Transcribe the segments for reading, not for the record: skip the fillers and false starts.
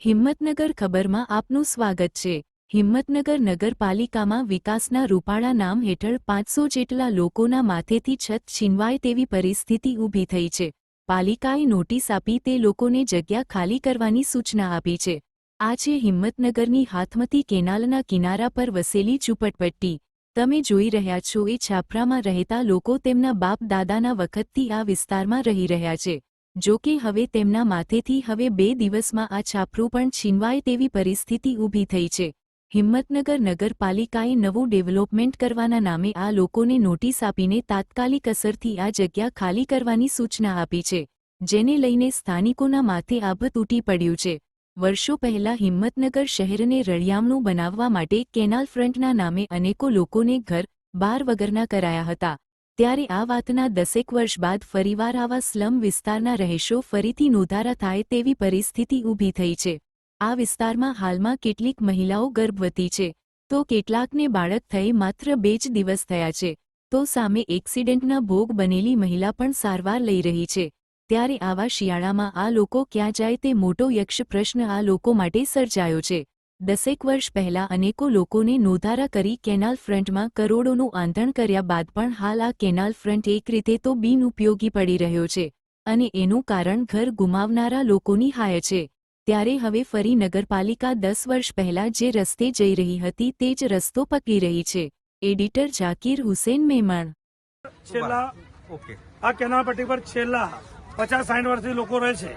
હિંમતનગર ખબરમાં આપનું સ્વાગત છે। હિંમતનગર નગરપાલિકામાં વિકાસના રૂપાળા નામ હેઠળ 500 જેટલા લોકોના માથેથી છત છીનવાય તેવી પરિસ્થિતિ ઊભી થઈ છે। પાલિકાએ નોટિસ આપી તે લોકોને જગ્યા ખાલી કરવાની સૂચના આપી છે। આ છે હિંમતનગરની હાથમતી કેનાલના કિનારા પર વસેલી ઝૂંપડપટ્ટી। તમે જોઈ રહ્યા છો એ છાપરામાં રહેતા લોકો તેમના બાપ દાદાના વખતથી આ વિસ્તારમાં રહી રહ્યા છે। જો કે હવે તેમના માથેથી હવે 2 દિવસમાં આ છાપરું પણ છીનવાય તેવી પરિસ્થિતિ ઊભી થઈ છે। હિંમતનગર નગરપાલિકાએ નવું ડેવલપમેન્ટ કરવાના નામે આ લોકોને નોટિસ આપીને તાત્કાલિક અસરથી આ જગ્યા ખાલી કરવાની સૂચના આપી છે, જેને લઈને સ્થાનિકોના માથે આભ તૂટી પડ્યું છે। વર્ષો પહેલા હિંમતનગર શહેરને રળિયામણું બનાવવા માટે કેનાલ ફ્રન્ટના નામે અનેકો લોકોને ઘર બાર વગરના કરાયા હતા। ત્યારે આ વાતના 10 વર્ષ બાદ ફરીવાર આવા સ્લમ વિસ્તારના રહેશો ફરીથી નોંધારા થાય તેવી પરિસ્થિતિ ઊભી થઈ છે। આ વિસ્તારમાં હાલમાં કેટલીક મહિલાઓ ગર્ભવતી છે, તો કેટલાકને બાળક થઈ માત્ર 2 જ દિવસ થયા છે, તો સામે એક્સિડન્ટના ભોગ બનેલી મહિલા પણ સારવાર લઈ રહી છે। ત્યારે આવા શિયાળામાં આ લોકો ક્યાં જાય તે મોટો યક્ષ પ્રશ્ન આ લોકો માટે સર્જાયો છે। 10 વર્ષ પહેલા અનેકો લોકોને નોંધારા કરી કેનાલ ફ્રન્ટમાં કરોડોનું આંધણ કર્યા બાદ પણ હાલ આ કેનાલ ફ્રન્ટ એક રીતે તો બિનઉપયોગી પડી રહ્યો છે અને એનું કારણ ઘર ગુમાવનારા લોકોની હાય છે। ત્યારે હવે ફરી નગરપાલિકા 10 વર્ષ પહેલા જે રસ્તે જઈ રહી હતી તે જ રસ્તો પકડી રહી છે। એડિટર ઝાકીર હુસેન મેમણ। આ કેનાલ પટ્ટી પર છેલ્લા 50-60 વર્ષથી લોકો રહે છે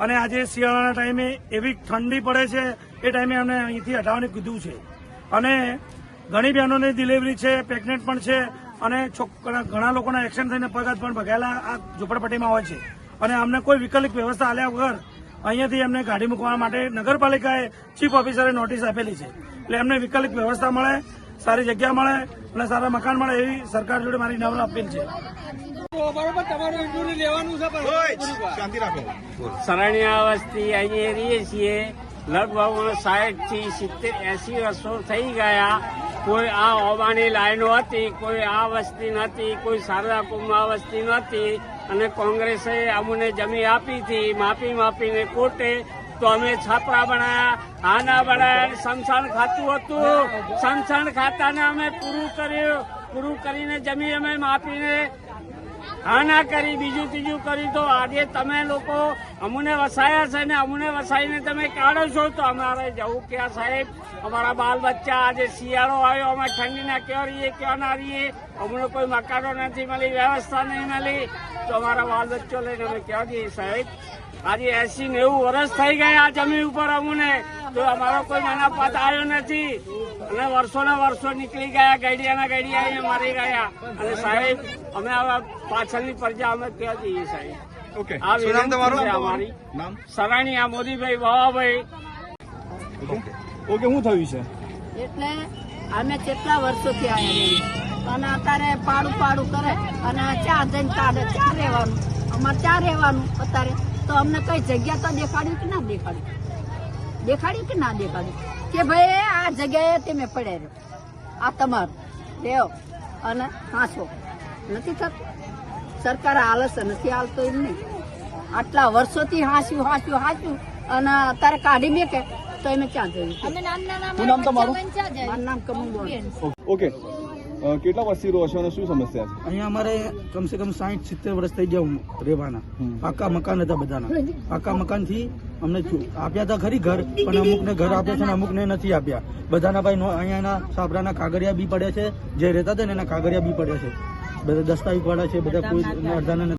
અને આજે શિયાળાના ટાઈમે એવી ઠંડી પડે છે એ ટાઈમે અમને અહીંથી હટાવવાનું કીધું છે અને ઘણી બહેનોની ડિલિવરી છે, પ્રેગ્નેન્ટ પણ છે અને ઘણા લોકોના એક્સિડન્ટ થઈને પગ હાથ પણ ભગાયેલા આ ઝૂંપડપટ્ટીમાં હોય છે અને અમને કોઈ વિકલ્પ વ્યવસ્થા આલ્યા વગર અહીંયાથી એમને ગાડી મૂકવા માટે નગરપાલિકાએ ચીફ ઓફિસરે નોટિસ આપેલી છે। એટલે એમને વિકલ્પ વ્યવસ્થા મળે, સારી જગ્યા મળે અને સારા મકાન મળે એવી સરકાર જોડે મારી નમ્ર અપીલ છે। સરણિયા વસ્તી અહીંયા રહીએ છીએ, લગભગ 60 થી 70-80 વર્ષો થઈ ગયા। કોઈ આ ઓબાની લાઈનો હતી, કોઈ આ વસ્તી નહોતી, કોઈ શારદા કુંભમાં વસ્તી નહોતી અને કોંગ્રેસે અમને જમીન આપી હતી માપીને કોર્ટે, તો અમે છાપરા બનાયા, આના બનાયા, સ્મશાન ખાતું હતું, સ્મશાન ખાતાને અમે પૂરું કરીને જમીન અમે માપીને આના કરી, બીજું ત્રીજું કરી, તો આજે તમે લોકો અમને વસાયા છે ને અમને વસાઈને તમે કાઢો છો તો અમારે જવું ક્યાં સાહેબ? અમારા બાલ બચ્ચા આજે શિયાળો આવ્યો, અમે ઠંડીના ક્યાં રહીએ ક્યાં ના રહીએ? અમને કોઈ મકાનો નથી મળી, વ્યવસ્થા નહીં મળી, તો અમારા બાલ બચ્ચો લઈને અમે ક્યાં જઈએ સાહેબ? આજે 80-90 વર્ષ થઈ ગયા આ જમીન ઉપર અમને, તો અમારો કોઈ મનાપાત આવ્યો નથી અને વર્ષોના વર્ષો નીકળી ગયા, ગઈડિયાના ગઈડિયા અહીંયા મરી ગયા અને સાહેબ અમે આવા પાછળની પ્રજા અમે ક્યાં જઈએ સાહેબ? આ વિનંતી છે અમારી। સરાણીયા મોદીભાઈ બાવાભાઈ। શું થયું છે? એટલે અમે કેટલા વર્ષોથી આવ્યા અને અત્યારે પાડું કરે અને ચા જઈને કાઢે, ચા રહેવાનું, અમારે ચા રહેવાનું અત્યારે તો અમને કઈ જગ્યા તો દેખાડ્યું કે ના દેખાડ્યું કે ના દેખાડ્યું કે ભાઈ આ જગ્યાએ તમે પડે રહ્યો, આ તમારું લેવો અને હાંસો નથી થતું। સરકાર હાલે છે, નથી હાલતો એમ નહીં। આટલા વર્ષોથી હાંસ્યું અને અત્યારે કાઢી મેકે તો એમે ક્યાં જોયું? શું નામ તમારું? મારું નામ કમલ। ઓકે, કેટલા વર્ષથી રહો છો અને શું સમસ્યા છે? અહીંયા અમારે કમસે કમ 60-70 વર્ષ થઈ ગયા રહેવાના। પાકા મકાન હતા બધાના, પાકા મકાન થી અમને આપ્યા હતા ખરી ઘર, પણ અમુકને ઘર આપ્યા છે ને અમુકને નથી આપ્યા। બધાના ભાઈ અહીંયાના સાબરાના કાગળિયા બી પડ્યા છે, જે રહેતા હતા ને એના કાગળિયા બી પડ્યા છે, બધા દસ્તાવેજ પડ્યા છે, બધા કોઈ અડધાના